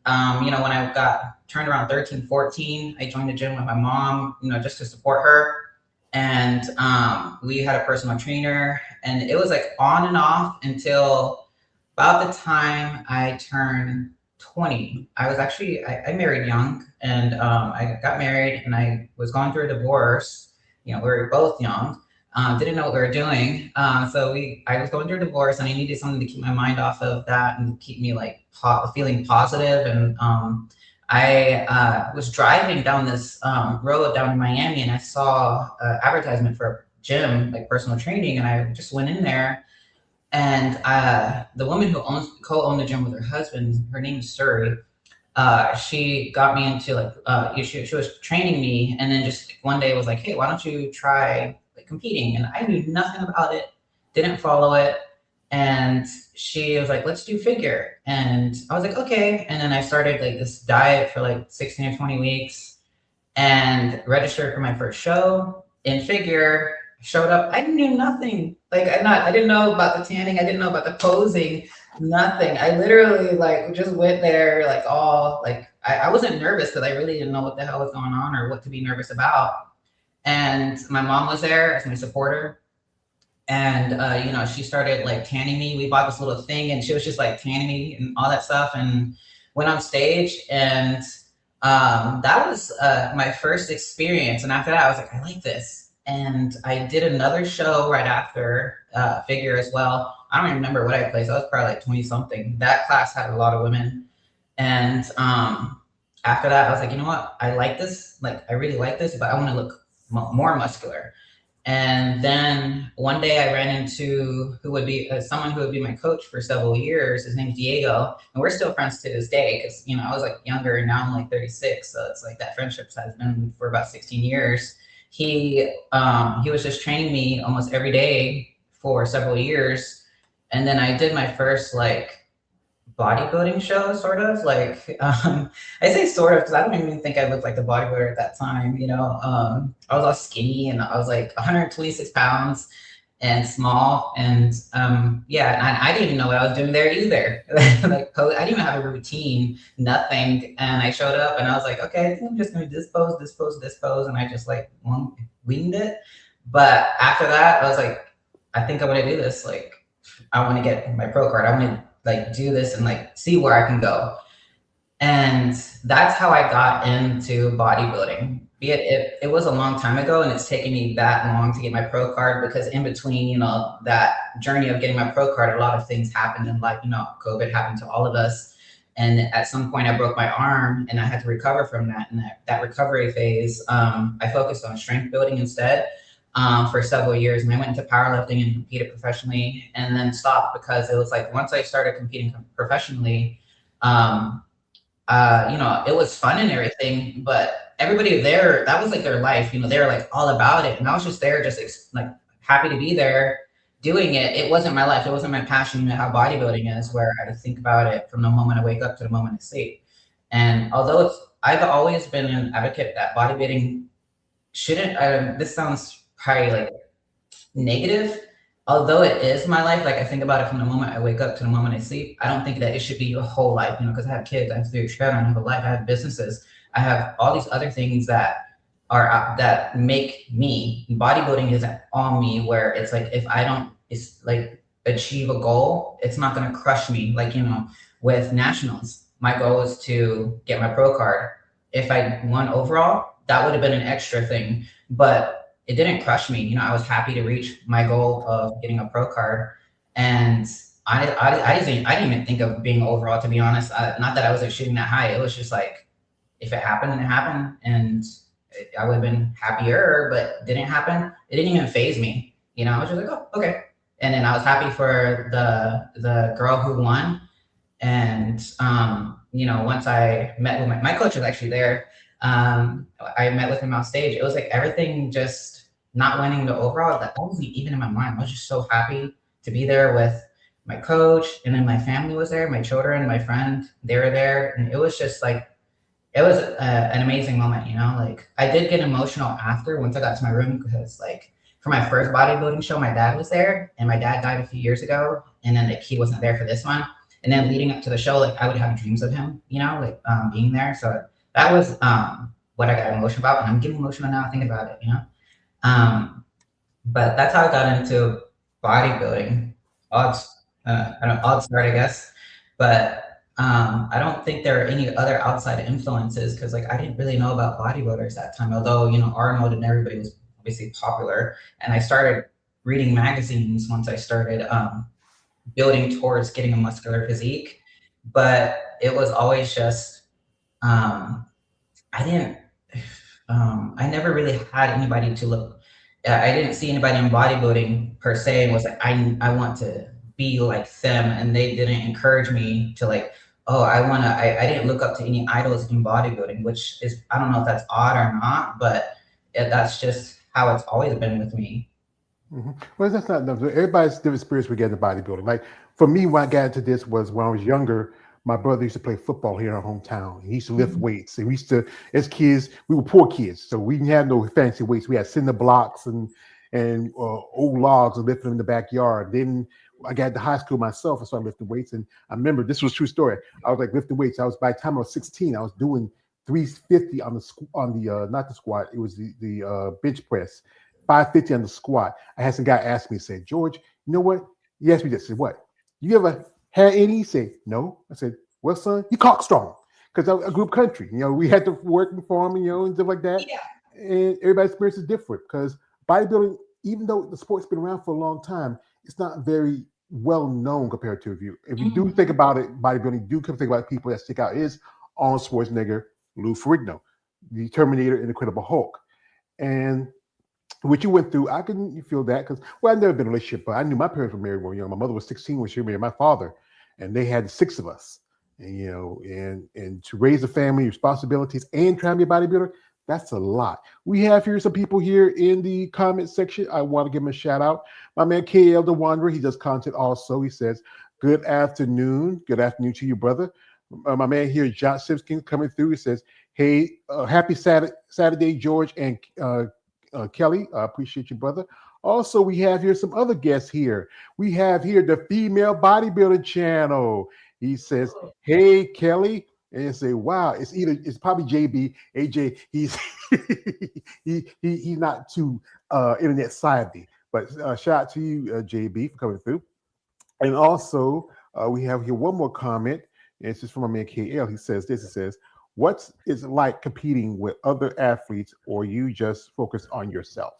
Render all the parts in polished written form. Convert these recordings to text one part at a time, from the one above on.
when I got turned around 13, 14, I joined the gym with my mom, just to support her. And we had a personal trainer, and it was like on and off until about the time I turned 20. I was actually, I married young, and I got married, and I was going through a divorce. We were both young, didn't know what we were doing. I was going through a divorce, and I needed something to keep my mind off of that and keep me like feeling positive. And I was driving down this road down in Miami, and I saw an advertisement for a gym, like personal training, and I just went in there. And the woman who co-owned the gym with her husband, her name is Suri. She got me into like she was training me, and then just one day was like, hey, why don't you try like competing? And I knew nothing about it, didn't follow it. And she was like, let's do figure. And I was like, okay. And then I started like this diet for like 16 or 20 weeks and registered for my first show in figure. Showed up. I knew nothing. Like I didn't know about the tanning. I didn't know about the posing. Nothing. I literally like just went there like all like I wasn't nervous because I really didn't know what the hell was going on or what to be nervous about. And my mom was there as my supporter. And she started like tanning me. We bought this little thing, and she was just like tanning me and all that stuff, and went on stage. And that was my first experience. And after that, I was like, I like this. And I did another show right after figure as well. I don't even remember what I placed. I was probably like 20 something. That class had a lot of women. And after that, I was like, you know what? I like this. Like, I really like this, but I want to look more muscular. And then one day I ran into who would be someone who would be my coach for several years. His name's Diego, and we're still friends to this day because I was like younger, and now I'm like 36, so it's like that friendship has been for about 16 years. He was just training me almost every day for several years, and then I did my first like bodybuilding show, sort of like I say sort of because I don't even think I looked like a bodybuilder at that time. I was all skinny, and I was like 126 pounds and small, and yeah, and I didn't even know what I was doing there either. Like I didn't even have a routine, nothing. And I showed up, and I was like, okay, I think I'm just gonna do this pose, this pose, this pose, and I just like winged it. But after that, I was like, I think I want to do this. Like, I want to get my pro card. I want to like do this and like see where I can go. And that's how I got into bodybuilding. Be it was a long time ago, and it's taken me that long to get my pro card because in between, that journey of getting my pro card, a lot of things happened in life. COVID happened to all of us. And at some point I broke my arm, and I had to recover from that. And that recovery phase, I focused on strength building instead. For several years, and I went into powerlifting and competed professionally, and then stopped because it was like once I started competing professionally, it was fun and everything, but everybody there, that was like their life. They were like all about it, and I was just there, just like happy to be there doing it. It wasn't my life. It wasn't my passion. How bodybuilding is, where I think about it from the moment I wake up to the moment I sleep. And although I've always been an advocate that bodybuilding shouldn't. This sounds probably like negative, although it is my life. Like I think about it from the moment I wake up to the moment I sleep. I don't think that it should be your whole life, because I have kids, I have 3 children, I have a life, I have businesses, I have all these other things that are that make me. Bodybuilding isn't all me, where it's like if I don't, it's like achieve a goal, it's not going to crush me. Like with nationals, my goal is to get my pro card. If I won overall, that would have been an extra thing, but it didn't crush me. I was happy to reach my goal of getting a pro card. And I didn't even think of being overall, to be honest. Not that I was like shooting that high. It was just like, if it happened, it happened. And I would have been happier, but it didn't happen. It didn't even faze me. I was just like, oh, okay. And then I was happy for the girl who won. And, once I met with my coach was actually there. I met with him on stage. It was like everything just not winning the overall, that wasn't even in my mind. I was just so happy to be there with my coach, and then my family was there, my children, my friend, they were there. And it was just like, it was an amazing moment, like I did get emotional after, once I got to my room, because like for my first bodybuilding show, my dad was there, and my dad died a few years ago. And then like, he wasn't there for this one. And then leading up to the show, like I would have dreams of him, like being there. So that was what I got emotional about, and I'm getting emotional now thinking about it, Um, but that's how I got into bodybuilding. Odds, I don't odd start, I guess. But I don't think there are any other outside influences because like I didn't really know about bodybuilders that time. Although Arnold and everybody was obviously popular, and I started reading magazines once I started building towards getting a muscular physique. But it was always just um, I didn't. I never really had anybody to look. I didn't see anybody in bodybuilding per se and was like, I want to be like them, and they didn't encourage me to like, oh, I want to. I didn't look up to any idols in bodybuilding, which is I don't know if that's odd or not, but that's just how it's always been with me. Mm-hmm. Well, that's not enough. Everybody's different experience we get into bodybuilding. Like for me, when I got into this was when I was younger. My brother used to play football here in our hometown. He used to lift weights. And we used to, as kids, we were poor kids, so we didn't have no fancy weights. We had cinder blocks and old logs and lifting them in the backyard. Then I got to high school myself and started lifting weights. And I remember this was a true story. I was like lifting weights. I was by the time I was 16, I was doing 350 on the not the squat. It was the bench press. 550 on the squat. I had some guy ask me, said, George, you know what? He asked me this. I said, what? You ever had any? He said, no. I said, well, son, you cock strong. Because I grew up country. We had to work and farm, and stuff like that. Yeah. And everybody's experience is different because bodybuilding, even though the sport's been around for a long time, it's not very well known compared to if you do think about it, bodybuilding, do come think about people that stick out is Arnold Schwarzenegger, Lou Ferrigno, the Terminator, and Incredible Hulk. And what you went through, I can feel that because, well, I've never been in a relationship, but I knew my parents were married when young. My mother was 16 when she married my father, and they had 6 of us. And to raise a family, responsibilities, and try to be a bodybuilder, that's a lot. We have here some people here in the comment section. I want to give him a shout out. My man KL the Wanderer, he does content also. He says, good afternoon. Good afternoon to you, brother. My man here, John Simpkins, coming through. He says, hey, happy Saturday, George and Kelly. I appreciate you, brother. Also, we have here some other guests here. We have here the Female Bodybuilding Channel. He says, hey, Kelly. And you say, wow, it's probably JB. AJ, he's he's not too internet savvy. But shout out to you, JB, for coming through. And also, we have here one more comment. And it's just from my man KL. He says this. He says, what is it like competing with other athletes, or you just focus on yourself?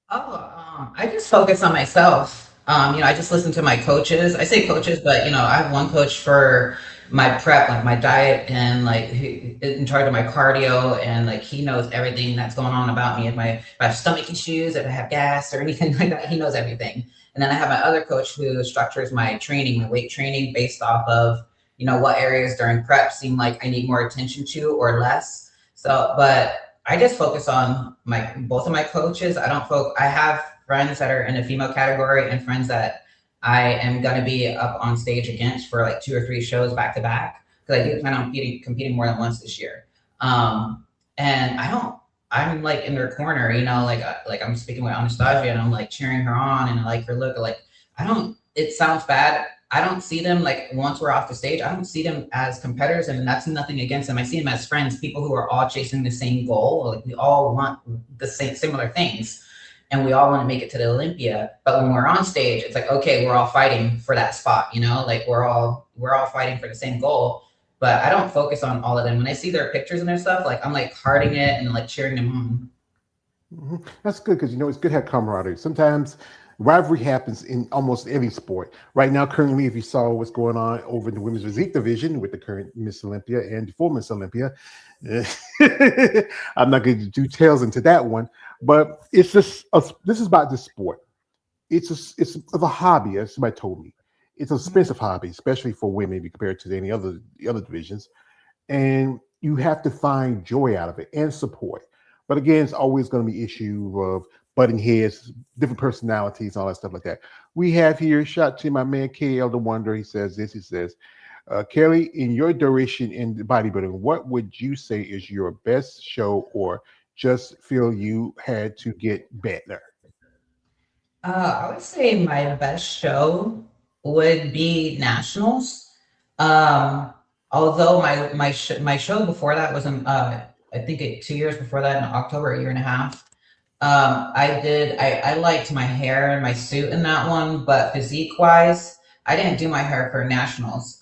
Oh, I just focus on myself. I just listen to my coaches. I say coaches, but I have one coach for my prep, like my diet, and like in charge of my cardio, and like he knows everything that's going on about me. If I have stomach issues, if I have gas or anything like that, he knows everything. And then I have my other coach who structures my training, my weight training, based off of what areas during prep seem like I need more attention to or less. So, but I just focus on my both of my coaches. I don't focus. I have friends that are in the female category and friends that I am gonna be up on stage against for like 2 or 3 shows back to back because I do plan on competing more than once this year. And I don't. I'm like in their corner, like I'm speaking with Anastasia and I'm like cheering her on and I like her look. Like I don't. It sounds bad. I don't see them like once we're off the stage. I don't see them as competitors, and that's nothing against them. I see them as friends, people who are all chasing the same goal. Like we all want the same similar things, and we all want to make it to the Olympia. But when we're on stage, it's like okay, we're all fighting for that spot. Like we're all fighting for the same goal. But I don't focus on all of them. When I see their pictures and their stuff, like I'm like hearting it and like cheering them on. Mm-hmm. That's good because it's good to have camaraderie. Sometimes rivalry happens in almost every sport. Right now, currently, if you saw what's going on over in the women's physique division with the current Miss Olympia and the former Miss Olympia, I'm not going to do details into that one, but it's just this is about the sport. It's a hobby, as somebody told me. It's an expensive hobby, especially for women, if you compare it to any other divisions, and you have to find joy out of it and support. But again, it's always going to be issue of butting heads, different personalities, all that stuff like that. We have here, shout to my man KL the Wonder. He says this. He says, Kelly, in your duration in bodybuilding, what would you say is your best show, or just feel you had to get better? I would say my best show would be nationals. Um, Although my show before that was in I think 2 years before that, in October, a year and a half. I liked my hair and my suit in that one, but physique wise, I didn't do my hair for nationals.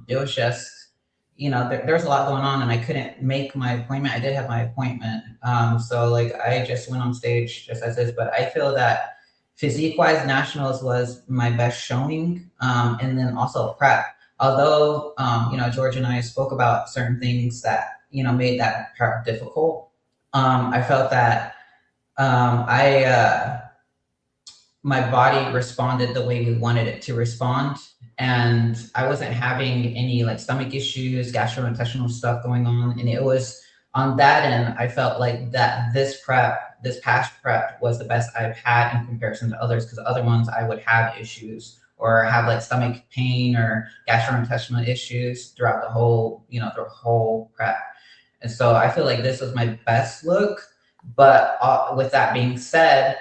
It was just, there's a lot going on and I couldn't make my appointment. I did have my appointment. So like I just went on stage just as is, but I feel that physique wise, nationals was my best showing. And then also prep. Although, George and I spoke about certain things that, made that prep difficult. I felt that I my body responded the way we wanted it to respond, and I wasn't having any like stomach issues, gastrointestinal stuff going on, and it was on that end. I felt like that this past prep was the best I've had in comparison to others, because other ones I would have issues or have like stomach pain or gastrointestinal issues throughout the whole prep. And so I feel like this was my best look. But with that being said,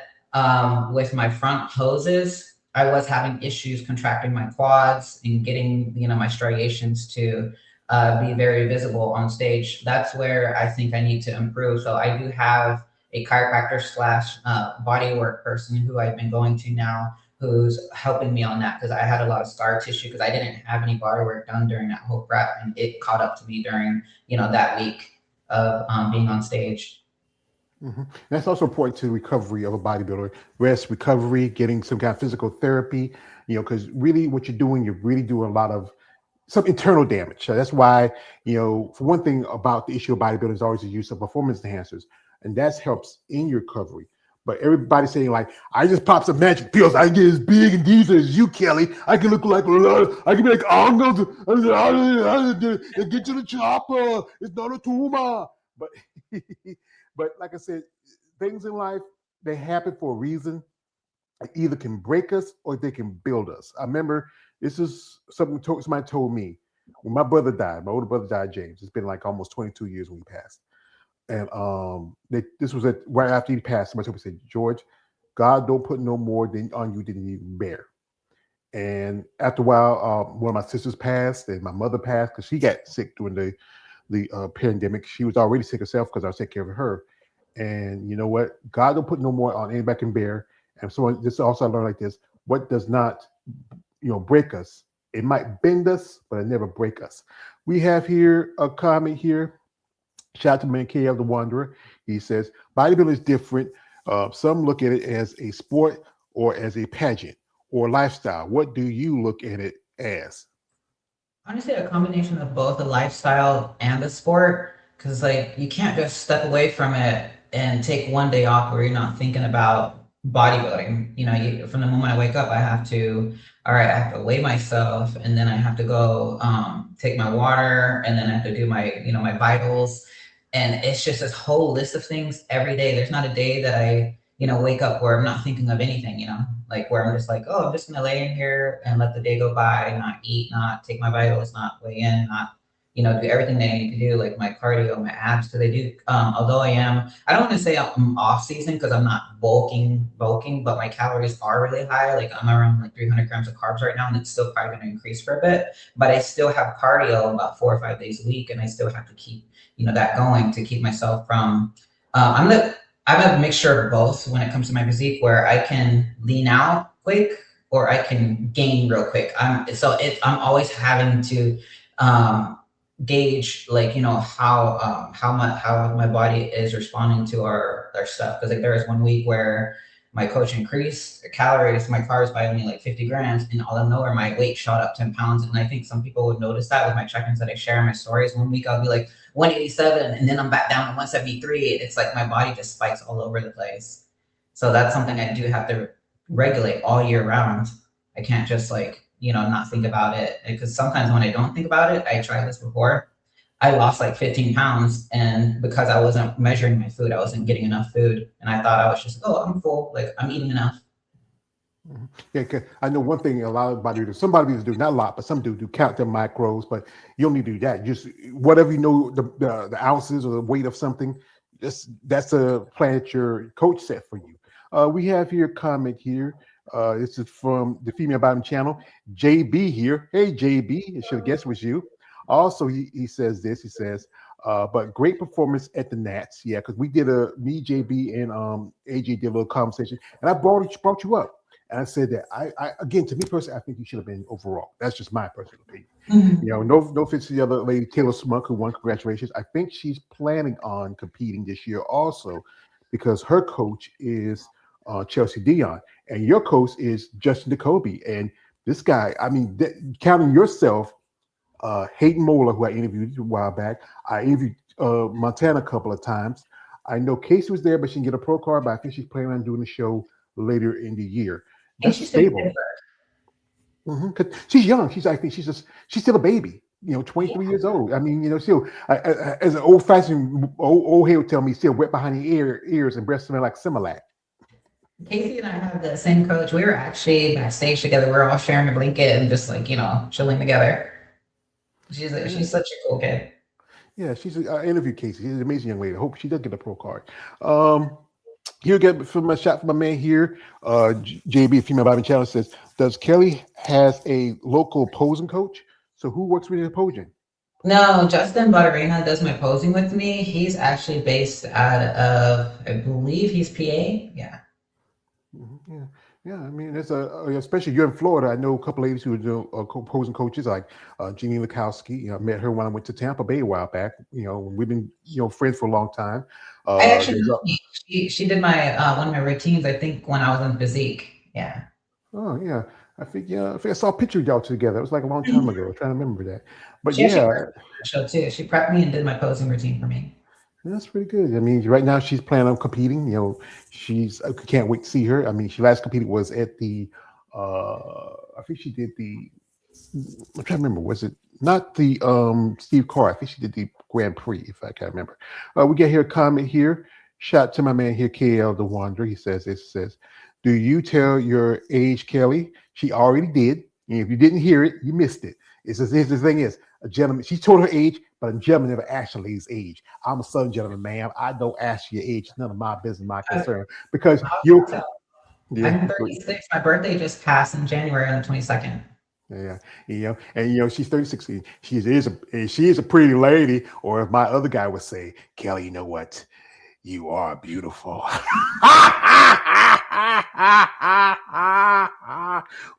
with my front poses, I was having issues contracting my quads and getting, my striations to be very visible on stage. That's where I think I need to improve. So I do have a chiropractor slash bodywork person who I've been going to now, who's helping me on that, because I had a lot of scar tissue because I didn't have any bodywork done during that whole prep, and it caught up to me during, that week of being on stage. Mm-hmm. That's also important to the recovery of a bodybuilder. Rest, recovery, getting some kind of physical therapy, because really what you're really doing a lot of some internal damage. So that's why, for one thing about the issue of bodybuilding is always the use of performance enhancers, and that helps in your recovery. But everybody's saying like, I just pop some magic pills, I can get as big and decent as you, Kelly. I can look like, I can be like, get to the chopper. It's not a tumor. But but like I said, things in life, they happen for a reason. It either can break us or they can build us. I remember this is something somebody told me when my brother died. My older brother died, James. It's been like almost 22 years when he passed. And this was right after he passed. Somebody told me, said, George, God don't put no more than on you than you can bear. And after a while, one of my sisters passed, and my mother passed because she got sick during the pandemic. She was already sick herself because I was taking care of her. And you know what? God don't put no more on anybody can bear. And so this also I learned like this: what does not, break us, it might bend us, but it never break us. We have here a comment here. Shout out to Mankey of the Wanderer. He says bodybuilding is different. Some look at it as a sport or as a pageant or lifestyle. What do you look at it as? Honestly, a combination of both the lifestyle and the sport, because like you can't just step away from it and take one day off where you're not thinking about bodybuilding. From the moment I wake up, all right, I have to weigh myself, and then I have to go take my water, and then I have to do my vitals, and it's just this whole list of things every day. There's not a day that I wake up where I'm not thinking of anything. Like where I'm just like, oh, I'm just gonna lay in here and let the day go by, not eat, not take my vitals, not weigh in, not do everything they need to do, like my cardio, my abs, because they do. Although I don't want to say I'm off season because I'm not bulking, but my calories are really high. Like I'm around like 300 grams of carbs right now, and it's still probably going to increase for a bit. But I still have cardio about 4 or 5 days a week, and I still have to keep that going to keep myself from. I'm a mixture of both when it comes to my physique, where I can lean out quick or I can gain real quick. I'm always having to gauge like how my body is responding to our stuff, because like there was one week where my coach increased my carbs by only like 50 grams, and all of nowhere my weight shot up 10 pounds. And I think some people would notice that with my check-ins that I share in my stories. One week I'll be like 187, and then I'm back down to 173. It's like my body just spikes all over the place. So that's something I do have to regulate all year round. I can't just like not think about it, because sometimes when I don't think about it, I tried this before, I lost like 15 pounds, and because I wasn't measuring my food, I wasn't getting enough food, and I thought I was just, oh, I'm full, like I'm eating enough. Mm-hmm. Yeah, 'cause I know one thing a lot of bodybuilders, some bodybuilders do, not a lot, but some do count their macros, but you don't need to do that. Just whatever the ounces or the weight of something, that's a plan that your coach set for you. We have here a comment here. This is from the Female Bottom channel. JB here. Hey, JB. I should have guessed it was you. Also, he says this. He says, but great performance at the Nats. Yeah, because we did me, JB, and AJ did a little conversation, and I brought you up. And I said that I again, to me personally, I think you should have been overall. That's just my personal opinion. Mhm. You know, no offense to the other lady, Taylor Smunk, who won. Congratulations. I think she's planning on competing this year also, because her coach is Chelsea Dion, and your coach is Justin Jacoby. And this guy, I mean, counting yourself, Hayden Moeller, who I interviewed a while back. I interviewed Montana a couple of times. I know Casey was there, but she didn't get a pro card. But I think she's planning on doing the show later in the year. And That's a she's in stable. Cause she's young. She's I think she's still a baby. You know, 23 years old. I mean, you know, still as an old-fashioned old head would tell me, still wet behind the ears and breast smell like Similac. Casey and I have the same coach. We were actually backstage together. We were all sharing a blanket and just like, chilling together. She's such a cool kid. Yeah, I interviewed Casey. She's an amazing young lady. I hope she does get a pro card. Here, get from a shot from my man here. JB, Female Bobby Challenge says, does Kelli has a local posing coach? So who works with the posing? No, Justin Butterina does my posing with me. He's actually based out of, I believe he's PA. Yeah. Yeah, yeah. I mean, it's especially you're in Florida. I know a couple ladies who are posing coaches, like Jeannie Lukowski. You know, I met her when I went to Tampa Bay a while back. You know, we've been friends for a long time. I actually she did my one of my routines, I think, when I was in physique. Yeah. Oh yeah, I think I saw a picture of y'all together. It was like a long time ago. I'm trying to remember that. But She actually prepped me for that show too. She prepped me and did my posing routine for me. that's pretty good. I mean, right now she's planning on competing. You know, I can't wait to see her. I mean, she last competed was at the I think she did the I'm trying to remember. Was it not the Steve Carr? I think she did the Grand Prix, if I can remember. We get here a comment here. Shout to my man here, KL the Wanderer. He says, do you tell your age, Kelli? She already did. And if you didn't hear it, you missed it. It says the thing is, a gentleman, she told her age, but a gentleman never asked her lady's age. I'm a Southern gentleman, ma'am. I don't ask your age. It's none of my business, my concern. Because I'm 36. My birthday just passed in January on the 22nd. Yeah, and she's 36. She is a pretty lady, or if my other guy would say, Kelli, you know what? You are beautiful.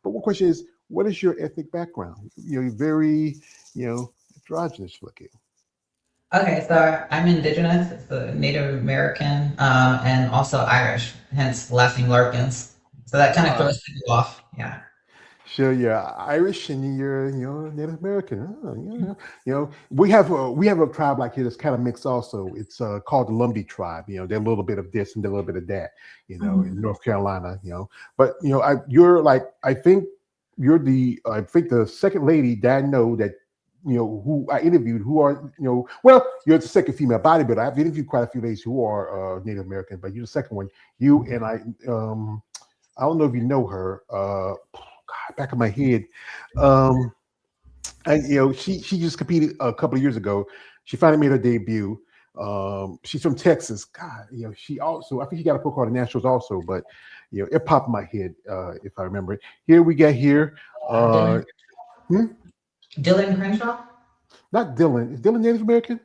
But one question is, what is your ethnic background? You're very, androgynous looking. Okay, so I'm indigenous, it's a Native American, and also Irish, hence the last name Larkins. So that kind of throws people off. Yeah. Sure, you're Irish and you're Native American. Oh, yeah. We have a tribe like here that's kind of mixed also. It's called the Lumbee tribe. They're a little bit of this and a little bit of that. In North Carolina. But you're like I think the second lady that I know that who I interviewed who are well, you're the second female bodybuilder. I've interviewed quite a few ladies who are Native American, but you're the second one. You and I don't know if you know her. Back of my head. She just competed a couple of years ago. She finally made her debut. She's from Texas. God, she also, I think she got a pro card in Nationals also, but it popped in my head if I remember it. Here we got here. Dylan Crenshaw? Not Dylan. Is Dylan Native American?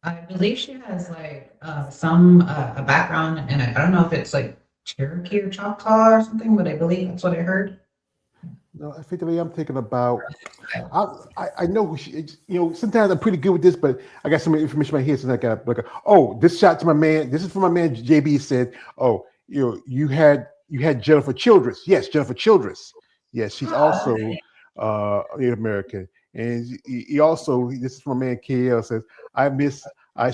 I believe she has like some a background, and I don't know if it's like Cherokee or Choctaw or something, but I believe that's what I heard. No, I think the way I'm thinking about, I know who she is. Sometimes I'm pretty good with this, but I got some information in my head, so I got this shot to my man. This is from my man JB said, you had Jennifer Childress. Yes, Jennifer Childress. Yes, she's also Native American. And he also, this is from my man KL says,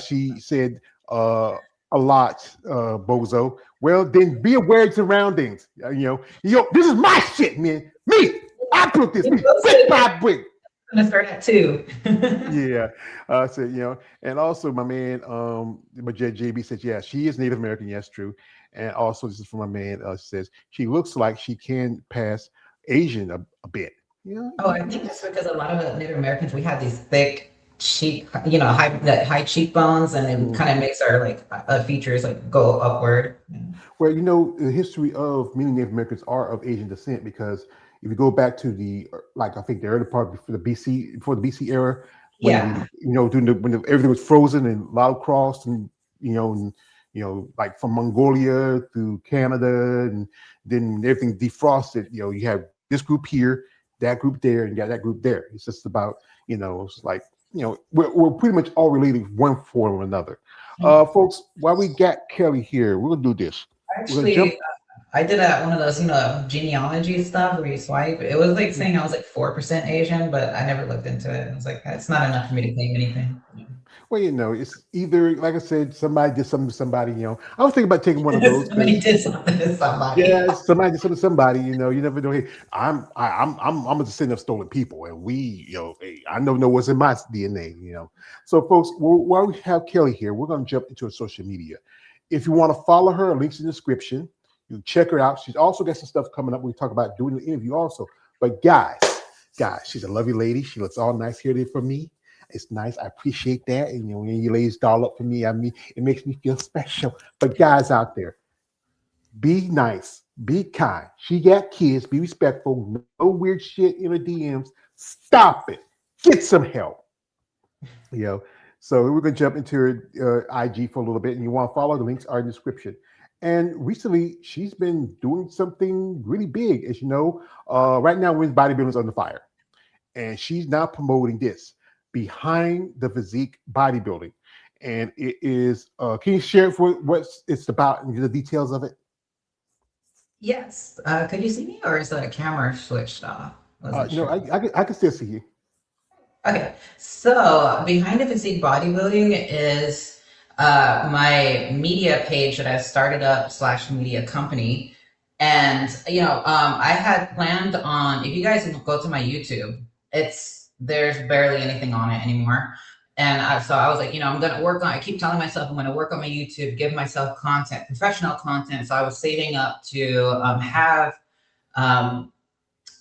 she said a lot, bozo. Well, then be aware of surroundings. This is my shit, man. Me, I put this brick by brick. I'm gonna start at 2. Yeah, and also my man, JB says, yeah, she is Native American. Yes, true. And also, this is from my man. Says she looks like she can pass Asian a bit. Oh, I think that's because a lot of Native Americans, we have these thick cheek, you know, high cheekbones, and it Mhm. kind of makes our like features like go upward. Yeah. Well, you know, the history of many Native Americans are of Asian descent because if you go back to the like I think the early part before the BC era, when the Yeah. you know during the when everything was frozen and a lot of crossed and like from Mongolia through Canada and then everything defrosted. You know, you have this group here, that group there, and you got that group there. It's just about it's like we're pretty much all related one form or another. Folks, while we got Kelly here, we're gonna do this. We're gonna jump. Actually, I did one of those, you know, genealogy stuff where you swipe. It was like saying I was like 4% Asian, but I never looked into it. I was like, it's not enough for me to claim anything. Well, it's either like I said, somebody did something to somebody. I was thinking about taking one of those Somebody because did something to somebody. yeah, somebody did something to somebody. You never know. Hey, I'm a descendant of stolen people, and hey, I don't know what's in my DNA. So folks, while we have Kelly here, we're going to jump into her social media. If you want to follow her, links in the description. You check her out. She's also got some stuff coming up. We talk about doing the interview also. But guys, she's a lovely lady. She looks all nice here for me. It's nice. I appreciate that. And when you ladies doll up for me, I mean, it makes me feel special. But guys out there, be nice, be kind. She got kids. Be respectful. No weird shit in her DMs. Stop it. Get some help. You know. So we're gonna jump into her IG for a little bit, and you want to follow the links are in the description. And recently, she's been doing something really big, as you know. Right now, women's bodybuilding is under fire, and she's now promoting this behind the physique bodybuilding, and it is. Can you share for what it's about and the details of it? Yes. Could you see me, or is the camera switched off? Wasn't No, sure. I can still see you. Okay, so behind the physique bodybuilding is my media page that I started up slash media company, and I had planned on, if you guys go to my YouTube, there's barely anything on it anymore, and so I was like, I'm gonna work on. I keep telling myself I'm gonna work on my YouTube, give myself content, professional content. So I was saving up to have. Um,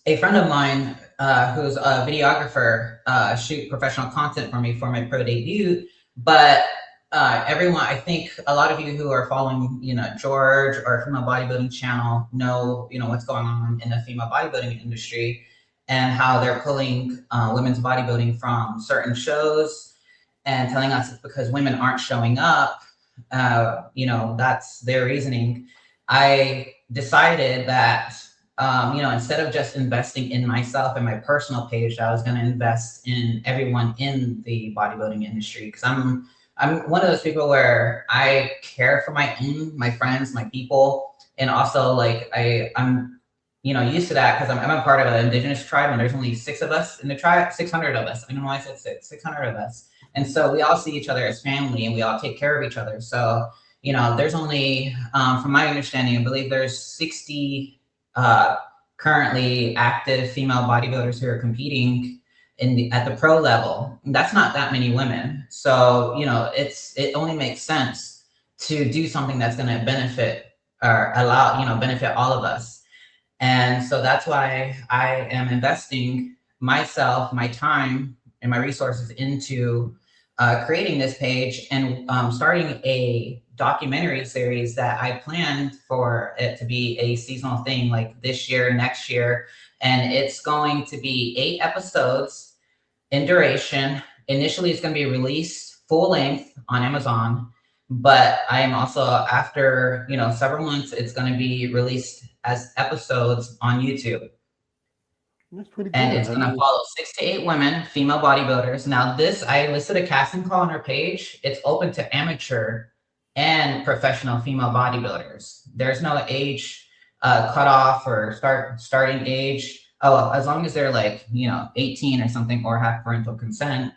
a friend of mine who's a videographer shoot professional content for me for my pro debut. But everyone, I think a lot of you who are following, George or female bodybuilding channel know, what's going on in the female bodybuilding industry and how they're pulling women's bodybuilding from certain shows and telling us it's because women aren't showing up. That's their reasoning. I decided that instead of just investing in myself and my personal page, I was going to invest in everyone in the bodybuilding industry because I'm one of those people where I care for my friends, my people, and also like I'm used to that because I'm a part of an indigenous tribe and there's only 6 of us in the tribe, 600 of us. I don't know why I said 600 of us, and so we all see each other as family and we all take care of each other. So there's only, from my understanding, I believe there's 60 uh, currently active female bodybuilders who are competing at the pro level. And that's not that many women. So, it only makes sense to do something that's going to benefit or allow, benefit all of us. And so that's why I am investing myself, my time, and my resources into creating this page and starting a documentary series that I planned for it to be a seasonal thing like this year, next year. And it's going to be 8 episodes in duration. Initially, it's going to be released full length on Amazon, but I am also, after several months, it's going to be released as episodes on YouTube. That's pretty And good. it's I going to mean, follow 6 to 8 women, female bodybuilders. Now, I listed a casting call on our page. It's open to amateur and professional female bodybuilders. There's no age cutoff or starting age. Oh, as long as they're like 18 or something or have parental consent.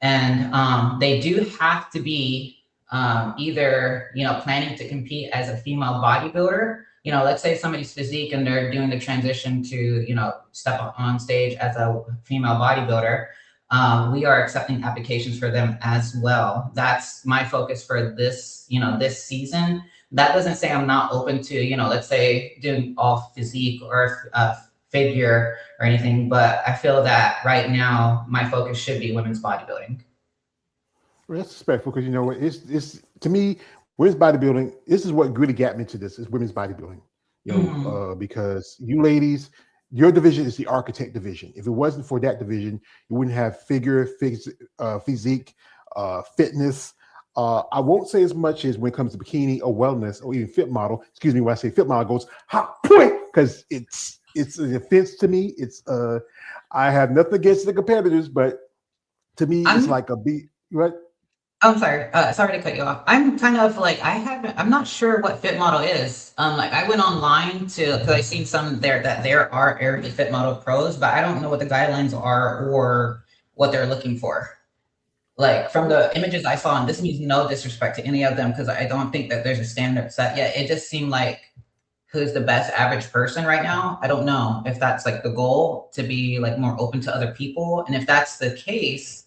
And they do have to be either planning to compete as a female bodybuilder. Let's say somebody's physique and they're doing the transition to step up on stage as a female bodybuilder. We are accepting applications for them as well. That's my focus for this season. That doesn't say I'm not open to let's say doing all physique or figure or anything, but I feel that right now my focus should be women's bodybuilding. That's respectful because you know what? It's to me, women's bodybuilding. This is what really got me into this is women's bodybuilding. Mhm. Because you ladies, your division is the architect division. If it wasn't for that division, you wouldn't have physique, fitness. I won't say as much as when it comes to bikini or wellness or even fit model. Excuse me, when I say fit model, goes hot point because it's an offense to me. It's I have nothing against the competitors, but to me, it's I'm like a beat. Right? I'm sorry. Sorry to cut you off. I'm kind of like I'm not sure what fit model is. Like I went online to because I seen some there that there are Arabic fit model pros, but I don't know what the guidelines are or what they're looking for. Like from the images I saw, and this means no disrespect to any of them because I don't think that there's a standard set yet. It just seemed like who's the best average person right now. I don't know if that's like the goal to be like more open to other people, and if that's the case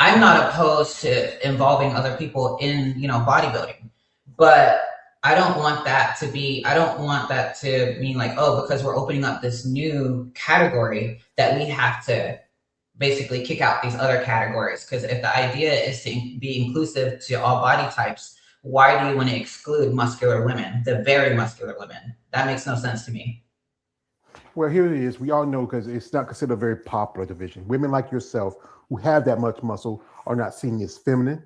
I'm not opposed to involving other people in, bodybuilding, but I don't want that to mean like, oh, because we're opening up this new category that we have to basically kick out these other categories. Because if the idea is to be inclusive to all body types, why do you want to exclude muscular women, the very muscular women? That makes no sense to me. Well, here it is. We all know because it's not considered a very popular division. Women like yourself who have that much muscle are not seen as feminine.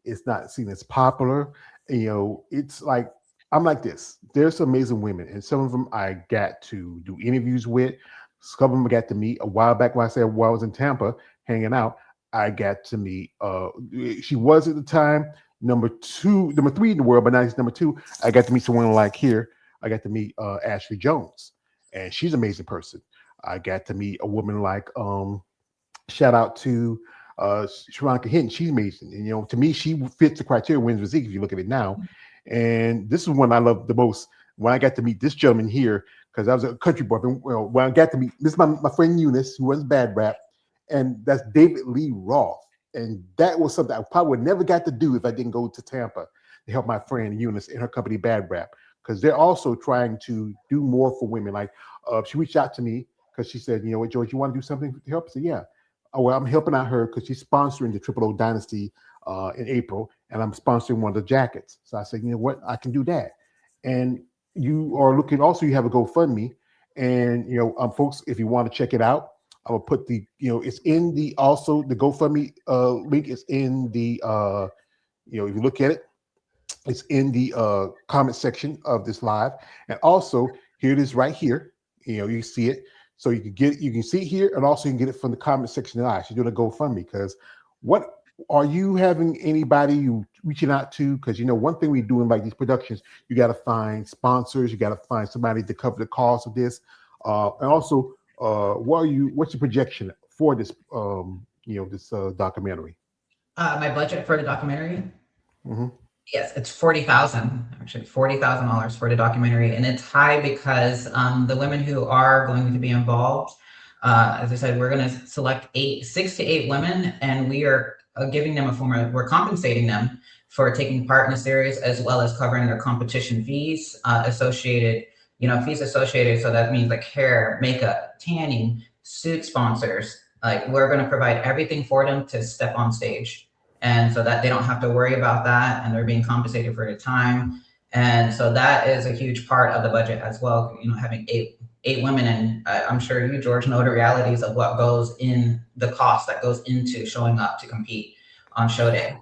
It's not seen as popular. It's like I'm like this. There's some amazing women, and some of them I got to do interviews with. Some of them I got to meet a while back. When I said while I was in Tampa hanging out, I got to meet. She was at the time number three in the world, but now she's number two. I got to meet someone like here. I got to meet Ashley Jones, and she's an amazing person. I got to meet a woman like shout out to Sharonica Hinton. She's amazing, and to me, she fits the criteria of women's physique if you look at it now. And this is one I love the most. When I got to meet this gentleman here, because I was a country boy. When I got to meet this is my friend Eunice, who runs Bad Rap, and that's David Lee Roth. And that was something I probably would never got to do if I didn't go to Tampa to help my friend Eunice in her company Bad Rap, because they're also trying to do more for women. Like she reached out to me because she said, you know what, George, you want to do something to help? I said, yeah. Oh, well, I'm helping out her because she's sponsoring the Triple O Dynasty in April, and I'm sponsoring one of the jackets. So I said, you know what, I can do that. And you are looking. Also, you have a GoFundMe, and folks, if you want to check it out, I will put the it's in the also the GoFundMe link is in the if you look at it, it's in the comment section of this live, and also here it is right here. You see it, so you can see it here, and also you can get it from the comment section of the live. So you're doing a GoFundMe because what are you having anybody you reaching out to? Because one thing we do in like these productions, you got to find sponsors, you got to find somebody to cover the cost of this, and also what's your projection for this this documentary? My budget for the documentary. Mm-hmm. Yes, it's 40,000, actually $40,000 for the documentary, and it's high because the women who are going to be involved, as I said, we're going to select 6 to 8 women, and we are giving them we're compensating them for taking part in the series as well as covering their competition fees associated, fees associated. So that means like hair, makeup, tanning, suit sponsors. Like we're going to provide everything for them to step on stage and so that they don't have to worry about that and they're being compensated for their time. And so that is a huge part of the budget as well, having eight women. And I'm sure you, George, know the realities of what goes in the cost that goes into showing up to compete on show day.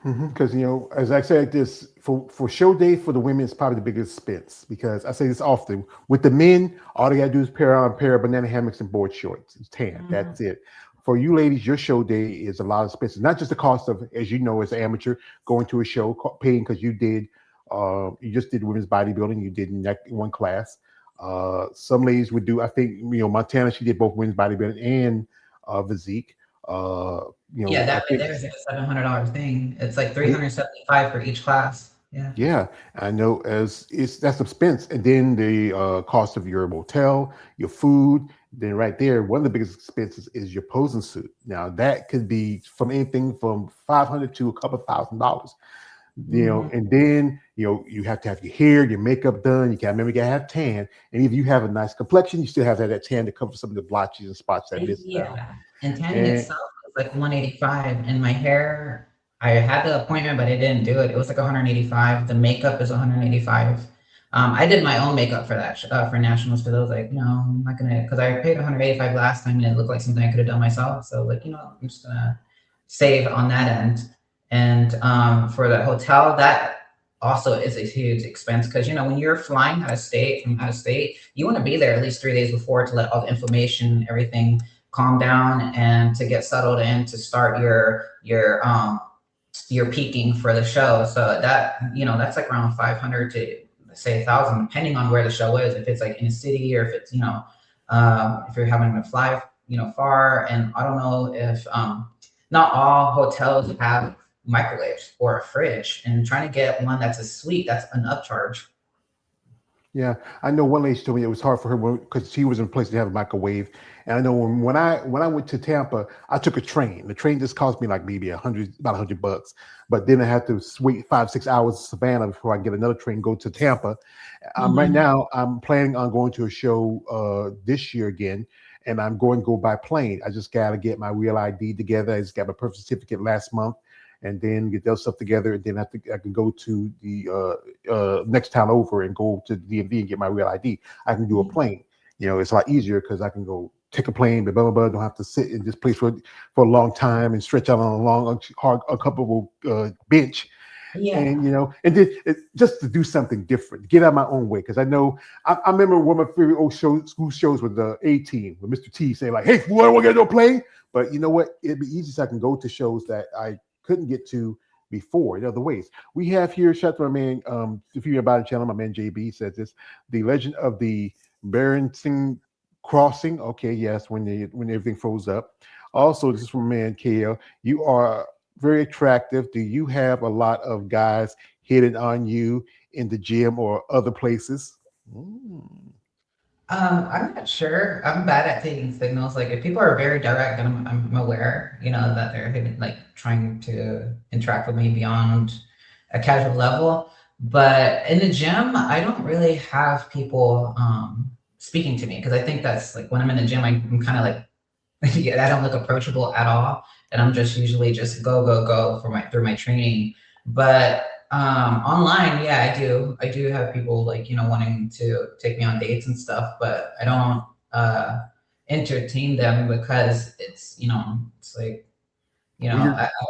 Because as I say, this for show day for the women is probably the biggest expense, because I say this often with the men, all they gotta do is pair on a pair of banana hammocks and board shorts. It's tan. That's it. For you ladies, your show day is a lot of expenses. Not just the cost of, as you know, as an amateur going to a show, paying because you just did women's bodybuilding. You did in that one class. Some ladies would do. I think Montana. She did both women's bodybuilding and physique. Yeah, that right there is like a $700 thing. It's like $375 for each class. Yeah. Yeah, I know that's expense, and then the cost of your motel, your food. Then right there, one of the biggest expenses is your posing suit. Now that could be from anything from $500 to a couple $1,000. And then you have to have your hair, your makeup done. You gotta have tan, and if you have a nice complexion, you still have to have that tan to cover some of the blotches and spots that miss. Yeah, and tanning itself is like 185, and my hair I had the appointment, but I didn't do it. It was like 185. The makeup is 185. I did my own makeup for that for nationals because I was like, no, I'm not gonna because I paid 185 last time and it looked like something I could have done myself. So like, I'm just gonna save on that end. And for the hotel, that also is a huge expense because when you're flying out of state from out of state, you want to be there at least 3 days before to let all the inflammation, everything calm down and to get settled in to start your peaking for the show. So that's like around 500 to say 1,000, depending on where the show is. If it's like in a city or if it's if you're having to fly far. And I don't know if not all hotels have microwaves or a fridge, and trying to get one that's a suite, that's an upcharge. Yeah, I know one lady told me it was hard for her because she was in a place to have a microwave. And I know when I went to Tampa, I took a train. The train just cost me like maybe about $100. But then I had to wait 5-6 hours in Savannah before I get another train go to Tampa. Right now, I'm planning on going to a show this year again, and I'm going to go by plane. I just got to get my real ID together. I just got my birth certificate last month, and then get those stuff together, and then I can go to the next town over and go to the DMV and get my real ID. I can do a plane. It's a lot easier because I can go take a plane, blah, blah, blah. Don't have to sit in this place for a long time and stretch out on a long, hard, uncomfortable bench. Yeah. And and then just to do something different, get out of my own way. Because I know I remember one of my favorite old school shows with the A-Team, with Mr. T saying like, "Hey, fool, I want to get no plane." But you know what? It'd be easy so I can go to shows that I couldn't get to before in other ways. We have here, shout out to my man, if you're about the channel, my man JB says this: the legend of the Balancing Crossing. Okay, yes, when everything froze up. Also, this is from man KL. You are very attractive. Do you have a lot of guys hitting on you in the gym or other places? I'm not sure. I'm bad at taking signals. Like if people are very direct, and I'm aware, that they're like trying to interact with me beyond a casual level. But in the gym, I don't really have people speaking to me because I think that's like when I'm in the gym, I'm kind of like yeah, I don't look approachable at all, and I'm just usually just go go go for my through my training. But online, yeah, I do have people like wanting to take me on dates and stuff, but I don't entertain them because it's like Weird.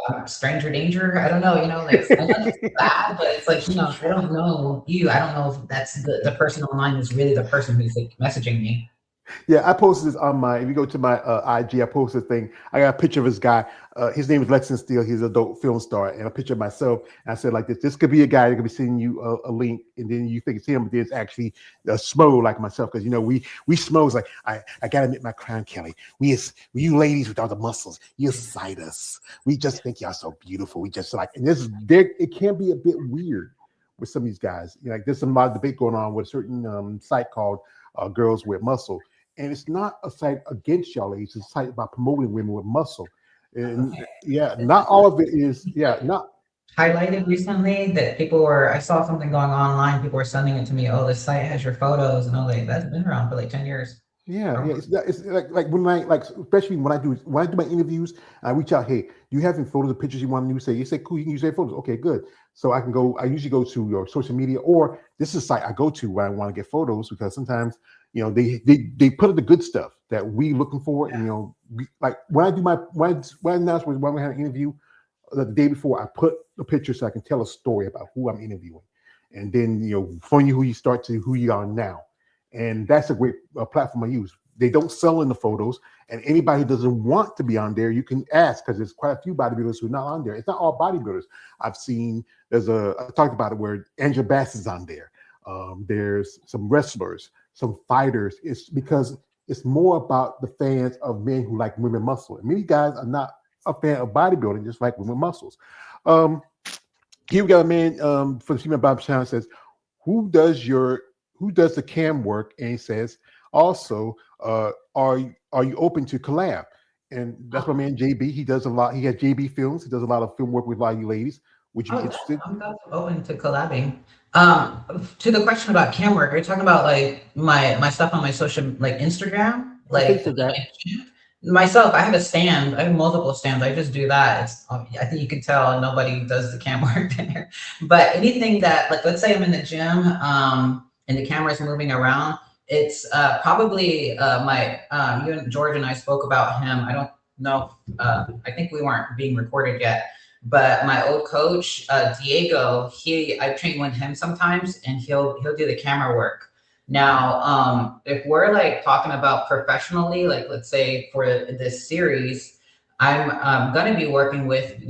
I'm stranger danger. I don't know, like I know it's bad, but it's like I don't know you. I don't know if that's the person online is really the person who's like messaging me. Yeah, I posted this on my. If you go to my IG, I posted a thing. I got a picture of this guy. His name is Lexington Steele. He's an adult film star, and a picture of myself. And I said like this: this could be a guy that could be sending you a link, and then you think it's him, but then it's actually a smo like myself. Because we smos like I gotta admit my crime, Kelly. We you ladies with all the muscles, you excite us. We just think y'all so beautiful. We just like, and it can be a bit weird with some of these guys. Like there's some lot of debate going on with a certain site called Girls with Muscle. And it's not a site against y'all ladies, it's a site about promoting women with muscle. And yeah, not all of it is, not Highlighted recently that I saw something going online, people were sending it to me, oh, this site has your photos, and I was like, that's been around for like 10 years. yeah. It's like when I like, especially when I do my interviews, I reach out, hey, do you have any photos or pictures you want to use? You say, cool, you can use their photos. Okay, good. So I usually go to your social media, or this is a site I go to when I want to get photos, because sometimes they put up the good stuff that we looking for. And like when I do when I announce when we have an interview the day before, I put a picture so I can tell a story about who I'm interviewing, and then from who you start to who you are now. And that's a great platform I use. They don't sell in the photos, and anybody who doesn't want to be on there, you can ask, because there's quite a few bodybuilders who are not on there. It's not all bodybuilders. I've seen I talked about it where Angela Bassett's on there. There's some wrestlers, some fighters. It's because it's more about the fans of men who like women muscle. And many guys are not a fan of bodybuilding, just like women muscles. Here we got a man for the female Bob Channel says, who does the cam work? And he says, also, are you open to collab? And that's my man JB. He does a lot. He has JB Films. He does a lot of film work with a lot of you ladies. Would you be interested? I'm open to collabing. To the question about cam work, are you talking about like my stuff on my social, like Instagram, I think like so that. Myself, I have a stand. I have multiple stands. I just do that. It's I think you can tell nobody does the cam work there. But anything that, like, let's say I'm in the gym, and the camera's moving around, it's probably my you and George and I spoke about him. I don't know. I think we weren't being recorded yet. But my old coach, Diego, I train with him sometimes, and he'll do the camera work. Now, if we're like talking about professionally, like let's say for this series, I'm gonna be working with,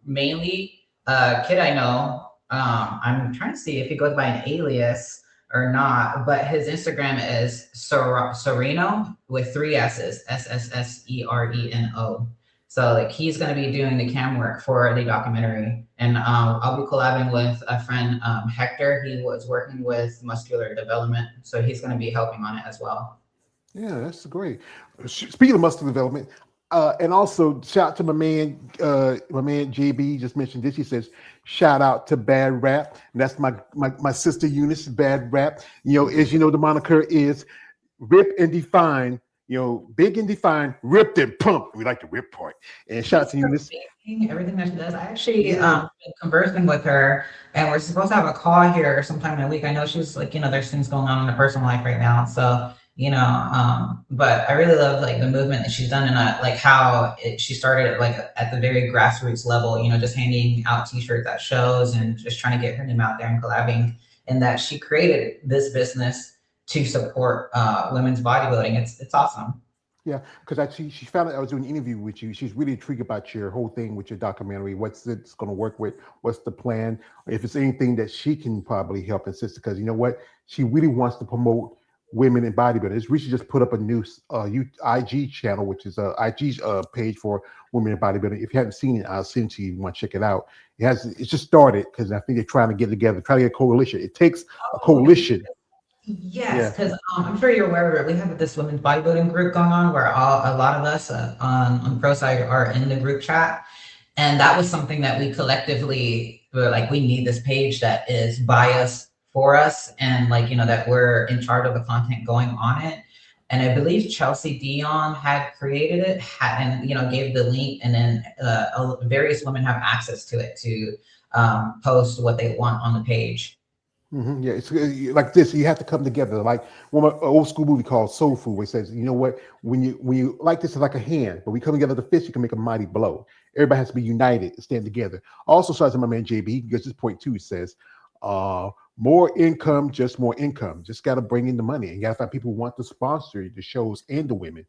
mainly a kid I know. I'm trying to see if he goes by an alias or not, but his Instagram is Sereno with three S's, Ssereno. So like he's gonna be doing the cam work for the documentary, and I'll be collabing with a friend, Hector. He was working with muscular development, so he's gonna be helping on it as well. Yeah, that's great. Speaking of muscle development, and also shout out to my man JB just mentioned this. He says, shout out to Bad Rap. And that's my sister Eunice, Bad Rap. As you know, the moniker is Rip and Define. Big and defined, ripped and pumped. We like the rip part. And shout out to Eunice. Everything that she does. I actually been conversing with her, and we're supposed to have a call here sometime in a week. I know she's like, there's things going on in her personal life right now. So, but I really love like the movement that she's done, and like how she started like at the very grassroots level, just handing out t-shirts at shows and just trying to get her name out there and collabing, and that she created this business to support women's bodybuilding. It's awesome. Yeah, because actually she found out I was doing an interview with you. She's really intrigued about your whole thing with your documentary. What's it's going to work with? What's the plan? If it's anything that she can probably help and assist, because you know what, she really wants to promote women in bodybuilding. We should just put up a new IG channel, which is a IG page for women in bodybuilding. If you haven't seen it, I'll send it to you. You want to check it out? It's just started because I think they're trying to get together, try to get a coalition. It takes a coalition. Yes, because I'm sure you're aware of it. We have this women's bodybuilding group going on where a lot of us on the pro side are in the group chat. And that was something that we collectively were like, we need this page that is by us, for us, and like, that we're in charge of the content going on it. And I believe Chelsea Dion had created it and, gave the link, and then various women have access to it to post what they want on the page. Mm-hmm. Yeah, it's like this. You have to come together. Like one old school movie called Soul Food, where it says, you know what, when you like this is like a hand, but we come together to fist, you can make a mighty blow. Everybody has to be united and stand together. Also, shout out to my man JB. He gets this point too. He says, more income, just more income. Just got to bring in the money, and you got to find people who want to sponsor the shows and the women.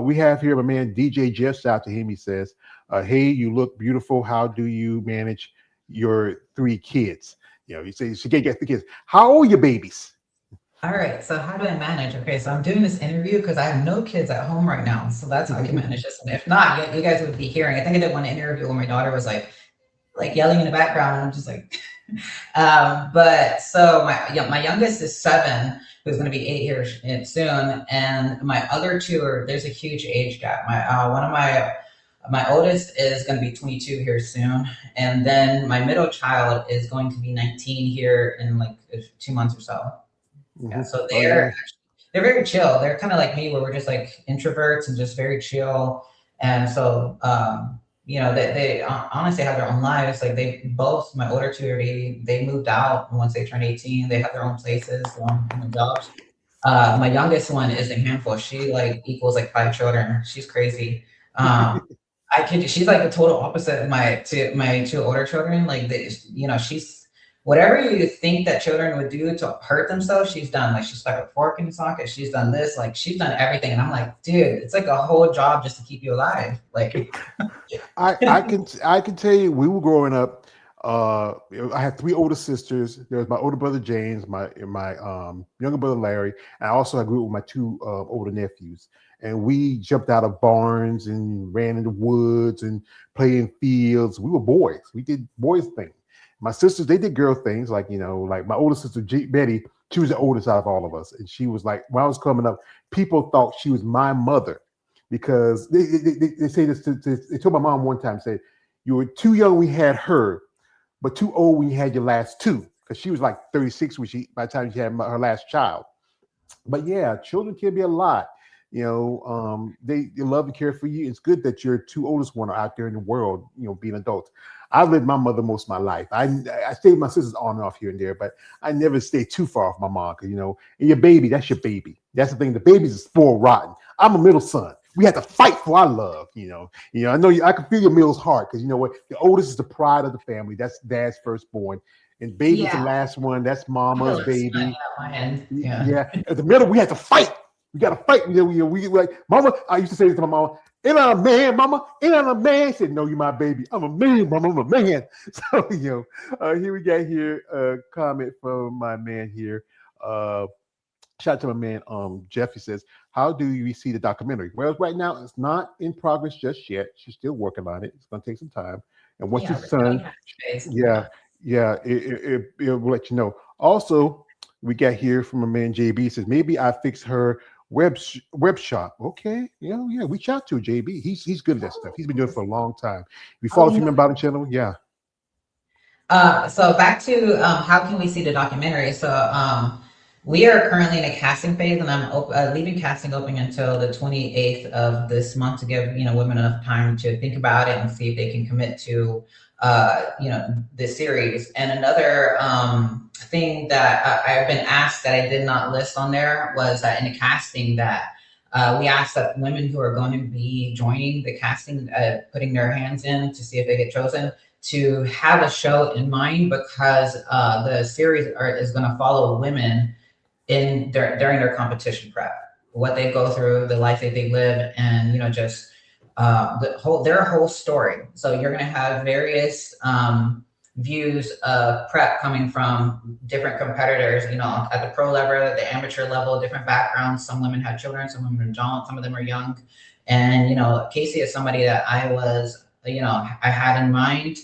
We have here my man DJ Jeff. Shout out to him. He says, hey, you look beautiful. How do you manage your 3 kids? You say she can't get 3 kids. How old are your babies? All right. So how do I manage? Okay, so I'm doing this interview because I have no kids at home right now. So that's how I can manage this. And if not, you guys would be hearing. I think I did one interview where my daughter was like yelling in the background, and I'm just like, but so my youngest is 7, who's going to be 8 here soon, and my other 2 there's a huge age gap. My oldest is going to be 22 here soon, and then my middle child is going to be 19 here in like 2 months or so. Mm-hmm. Yeah, so they're very chill. They're kind of like me, where we're just like introverts and just very chill. And so, they honestly have their own lives. Like my older 2 already, they moved out once they turned 18. They have their own places, their own jobs. My youngest one is a handful. She like equals like 5 children. She's crazy. She's like the total opposite of my 2 older children. Like she's whatever you think that children would do to hurt themselves, she's done. Like she stuck a fork in the socket. She's done this. Like she's done everything. And I'm like, dude, it's like a whole job just to keep you alive. Like I can tell you, we were growing up. I had 3 older sisters. There was my older brother James, my younger brother Larry, and also I grew up with my 2 older nephews. And we jumped out of barns and ran in the woods and played in fields. We were boys. We did boys things. My sisters, they did girl things, like like my older sister Betty. She was the oldest out of all of us, and she was like, when I was coming up, people thought she was my mother because they say this. They told my mom one time, said, you were too young when you had her, but too old when you had your last 2, because she was like 36 by the time she had her last child. But yeah, children can be a lot. They love and care for you. It's good that your two oldest one are out there in the world, being adults. I lived my mother most of my life. I stayed with my sisters on and off here and there, but I never stayed too far off my mom because and your baby, that's your baby. That's the thing. The baby's spoiled rotten. I'm a middle son. We had to fight for our love. I know I can feel your middle's heart because you know what? The oldest is the pride of the family. That's dad's firstborn, and baby's the Yeah. last one. That's I feel mama's like smut baby. at my end. Yeah. Yeah, at the middle, we had to fight. We got to fight. We like, mama. I used to say this to my mama. Ain't I a man, mama? Ain't I a man? She said, no, you my baby. I'm a man, mama. I'm a man. So, here we got here a comment from my man here. Shout out to my man, Jeff. He says, how do you see the documentary? Well, right now, it's not in progress just yet. She's still working on it. It's going to take some time. And once Yeah, it's we're doing done, that space. yeah, yeah, it will let you know. Also, we got here from a man, JB says maybe I fix her web shop. Okay, yeah, reach out to JB. He's good at that stuff. He's been doing it for a long time. We Oh, follow Female Bottom channel. Yeah. So back to how can we see the documentary? So we are currently in a casting phase, and I'm leaving casting open until the 28th of this month to give women enough time to think about it and see if they can commit to the series. And another thing that I've been asked that I did not list on there was that in the casting that we asked that women who are going to be joining the casting, putting their hands in to see if they get chosen, to have a show in mind because the series is going to follow women during their competition prep, what they go through, the life that they live, and just their whole story. So you're going to have various views of prep coming from different competitors, at the pro level, at the amateur level, different backgrounds. Some women have children, some women don't, some of them are young. And, Casey is somebody that I had in mind.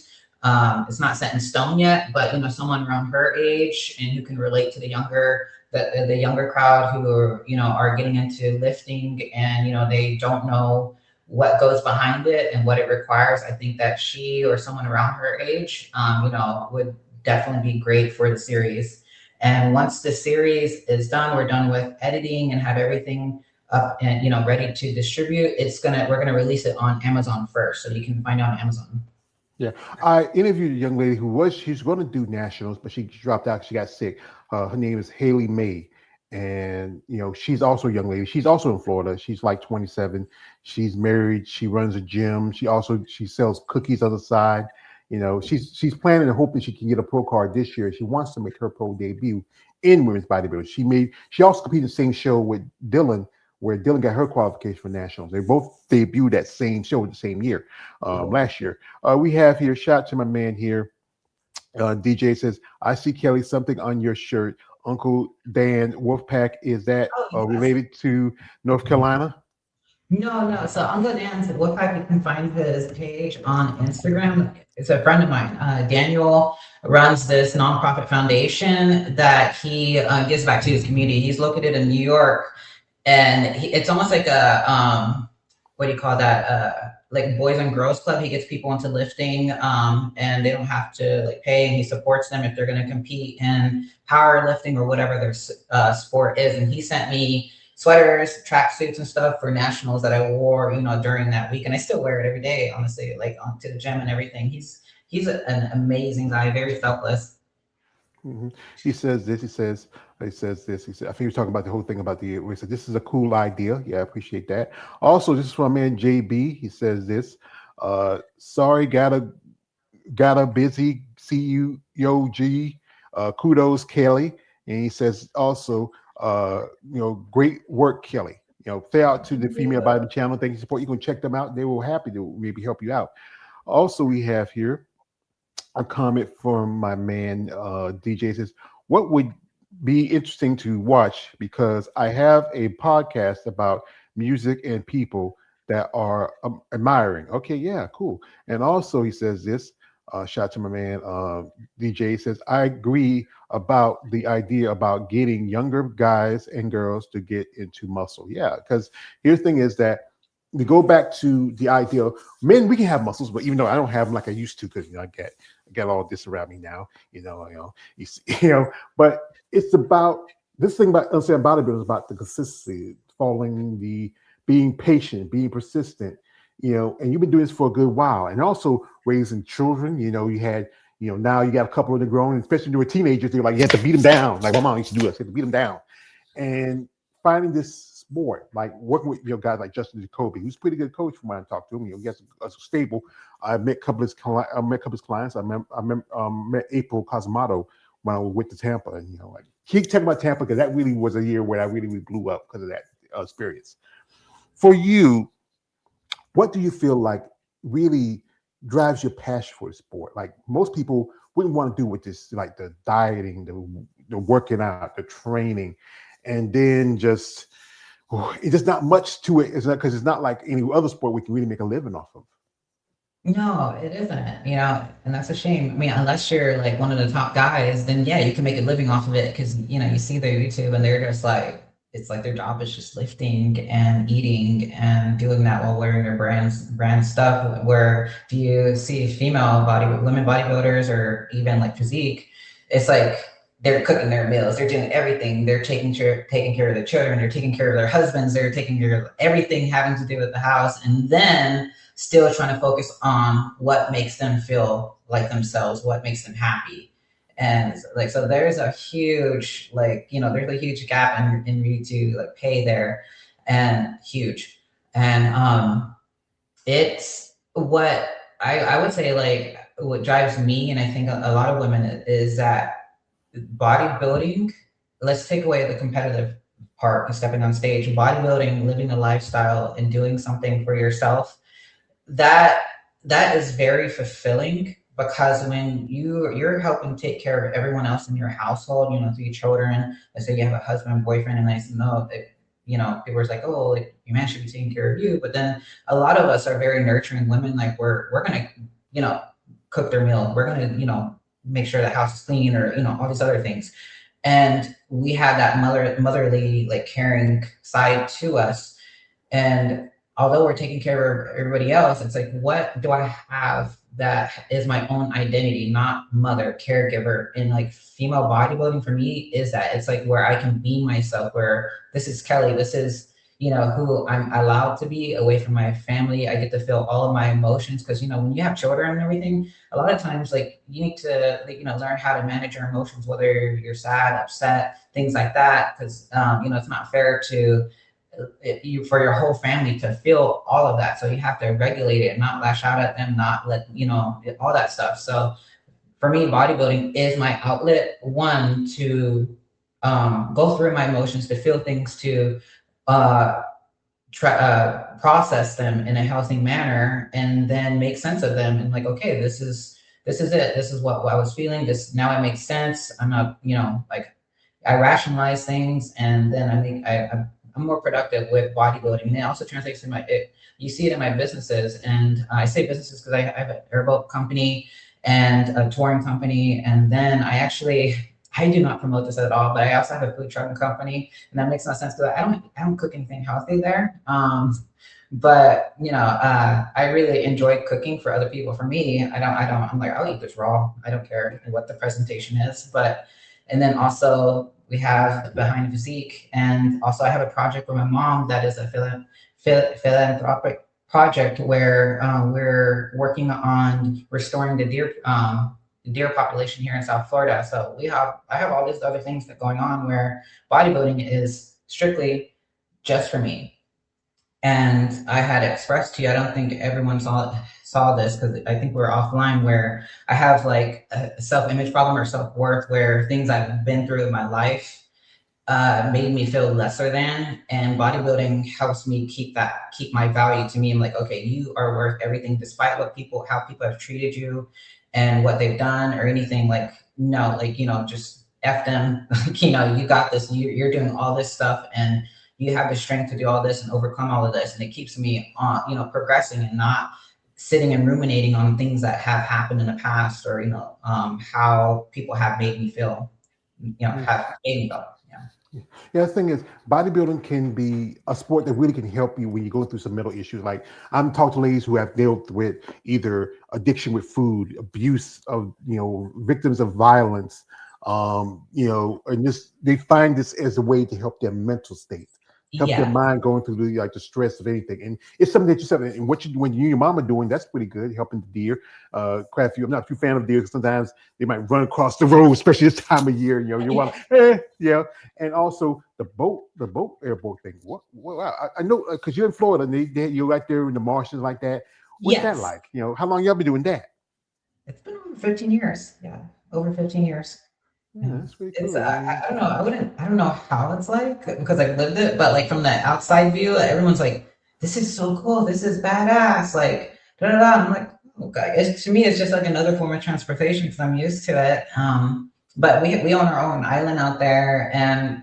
It's not set in stone yet, but someone around her age and who can relate to the younger crowd who are getting into lifting and they don't know what goes behind it and what it requires. I think that she or someone around her age, would definitely be great for the series. And once the series is done, we're done with editing and have everything up and ready to distribute. We're gonna release it on Amazon first, so you can find it on Amazon. Yeah, I interviewed a young lady she's going to do nationals, but she dropped out. She got sick. Her name is Haley May, and she's also a young lady. She's also in Florida. She's like 27. She's married. She runs a gym. She sells cookies on the side. She's planning and hoping she can get a pro card this year. She wants to make her pro debut in women's bodybuilding. She also competed in the same show with Dylan, where Dylan got her qualification for nationals. They both debuted that same show the same year, last year. We have here, shout to my man here. DJ says, I see, Kelly, something on your shirt. Uncle Dan Wolfpack, is that related to North Carolina? No. So Uncle Dan's Wolfpack, you can find his page on Instagram. It's a friend of mine. Daniel runs this nonprofit foundation that he gives back to his community. He's located in New York, and it's almost like a what do you call that? Like Boys and Girls Club. He gets people into lifting, and they don't have to pay. And he supports them if they're going to compete in powerlifting or whatever their sport is. And he sent me sweaters, tracksuits, and stuff for nationals that I wore, during that week, and I still wear it every day. Honestly, to the gym and everything. He's an amazing guy, very selfless. Mm-hmm. He says this. He says this. He said, I think he was talking about the whole thing about he said, this is a cool idea. Yeah, I appreciate that. Also, this is from my man JB. He says this. Sorry, got a busy. See you, yo, G. Kudos, Kelly. And he says also, great work, Kelly. Say out to the Female Body channel. Thank you for support. You can check them out. They will happy to maybe help you out. Also, we have here a comment from my man DJ says, what would be interesting to watch, because I have a podcast about music and people that are admiring. Okay, yeah, cool. And also he says this, shout out to my man DJ says, I agree about the idea about getting younger guys and girls to get into muscle. Yeah, because here's the thing is that we go back to the idea, men, we can have muscles, but even though I don't have them like I used to, because I get all this around me now, but it's about this thing about understanding bodybuilding is about the consistency, falling, the being patient, being persistent, and you've been doing this for a good while, and also raising children. You had, now you got a couple of the grown, and especially when you were teenagers, they're like, you have to beat them down. Like my mom used to do us, you have to beat them down. And finding this sport, like working with guys like Justin Jacoby, who's a pretty good coach from when I talked to him. He has a stable. I met a couple of his clients. I met April Cosmato when I went to Tampa, and like keep talking about Tampa because that really was a year where I really blew up because of that experience. For you, what do you feel like really drives your passion for the sport? Like most people wouldn't want to do with this, like the dieting, the working out, the training, and then it's just not much to it. It's not because it's not like any other sport we can really make a living off of. No, it isn't, and that's a shame. I mean, unless you're like one of the top guys, then yeah, you can make a living off of it because you see their YouTube and they're just like, it's like their job is just lifting and eating and doing that while wearing their brand stuff. Where if you see women bodybuilders or even like physique, it's like they're cooking their meals, they're doing everything, they're taking care of their children, they're taking care of their husbands, they're taking care of everything having to do with the house, and then still trying to focus on what makes them feel like themselves, what makes them happy. And like, so there's a huge, there's a huge gap in me to like pay there, and huge. And it's what I would say, like what drives me, and I think a lot of women, is that bodybuilding, let's take away the competitive part of stepping on stage, bodybuilding, living a lifestyle and doing something for yourself, that is very fulfilling, because when you're helping take care of everyone else in your household, through children, let's say you have a husband, boyfriend, and I know that, people are like, oh, like your man should be taking care of you. But then a lot of us are very nurturing women. Like we're gonna, cook their meal. We're gonna, make sure the house is clean, or, all these other things. And we have that motherly, like caring side to us. And although we're taking care of everybody else, it's like, what do I have that is my own identity, not mother, caregiver? And like female bodybuilding for me is that it's like where I can be myself, where this is Kelli, this is, who I'm allowed to be away from my family. I get to feel all of my emotions. Cause when you have children and everything, a lot of times, like you need to, learn how to manage your emotions, whether you're sad, upset, things like that. Cause, it's not fair to, for your whole family to feel all of that. So you have to regulate it, not lash out at them, not let, all that stuff. So for me, bodybuilding is my outlet, one, to go through my emotions, to feel things, to process them in a healthy manner, and then make sense of them. And like, okay, this is it. This is what I was feeling. This, now it makes sense. I'm not, like I rationalize things, and then I'm more productive with bodybuilding. And it also translates to you see it in my businesses. And I say businesses because I have an airboat company and a touring company. And then I do not promote this at all, but I also have a food trucking company, and that makes no sense because I don't cook anything healthy there. But I really enjoy cooking for other people. For me, I'm like, I'll eat this raw. I don't care what the presentation is. And then also we have Behind Physique, and also I have a project with my mom that is a philanthropic project where we're working on restoring the deer population here in South Florida. So I have all these other things that going on where bodybuilding is strictly just for me. And I had expressed to you, I don't think everyone saw this because I think we're offline, where I have like a self-image problem or self-worth, where things I've been through in my life made me feel lesser than, and bodybuilding helps me keep my value to me. I'm like, okay, you are worth everything, despite how people have treated you and what they've done or anything. Like, no, like, just F them. Like, you got this. You're doing all this stuff, and you have the strength to do all this and overcome all of this. And it keeps me on, progressing, and not sitting and ruminating on things that have happened in the past, or, how people have made me feel, have made me feel. Yeah, the thing is, bodybuilding can be a sport that really can help you when you go through some mental issues. Like I'm talking to ladies who have dealt with either addiction with food, abuse of, victims of violence, and just they find this as a way to help their mental state. help your Yeah. mind going through the stress of anything. And it's something that you said, and what when you and your mom are doing, that's pretty good, helping the deer. Quite a few. I'm not too fan of deer because sometimes they might run across the road, especially this time of year. You're like, yeah. And also the airboat thing. I know because you're in Florida, and you're right there in the marshes like that. What's that Yes. like? How long y'all been doing that? It's been over 15 years. Yeah, over 15 years. Yeah, Yeah. that's pretty It's cool. I I mean, don't know. I don't know how it's like because I've lived it, but like from the outside view, everyone's like, "This is so cool. This is badass." Like, da da da. I'm like, okay. To me, it's just like another form of transportation because I'm used to it. But we own our own island out there, and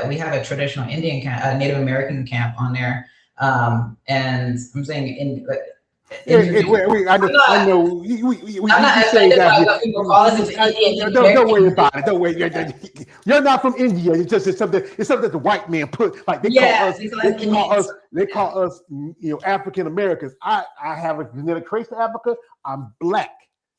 we have a traditional Indian camp, a Native American camp on there. And I'm saying introduce. wait, I know, I'm not. I know. I'm not You say offended that. by what people call us. It's Indian Don't worry American. about it. Don't worry. You're not from India. It's something. It's something that the white man put. Like they call Yeah, us. they call They us call Indians. us. They call us. African Americans. I have a genetic trace to Africa. I'm black.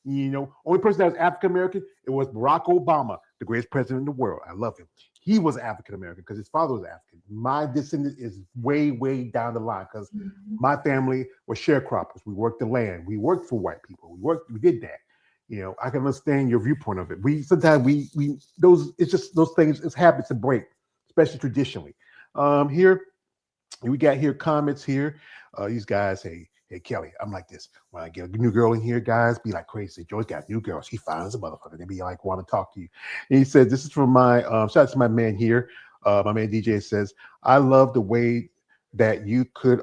Only person that was African American. It was Barack Obama, the greatest president in the world. I love him. He was African American because his father was African. My descendant is way, way down the line because my family was sharecroppers. We worked the land. We worked for white people. We did that. I can understand your viewpoint of it. Sometimes we those it's just those things, it's habits to break, especially traditionally. Here we got here comments here. These guys, hey Kelly, I'm like this. When I get a new girl in here, guys, be like crazy. Joy's got a new girl. She fine as a motherfucker. They be like, want to talk to you. And he says, this is from my shout out to my man here. My man DJ says, I love the way that you could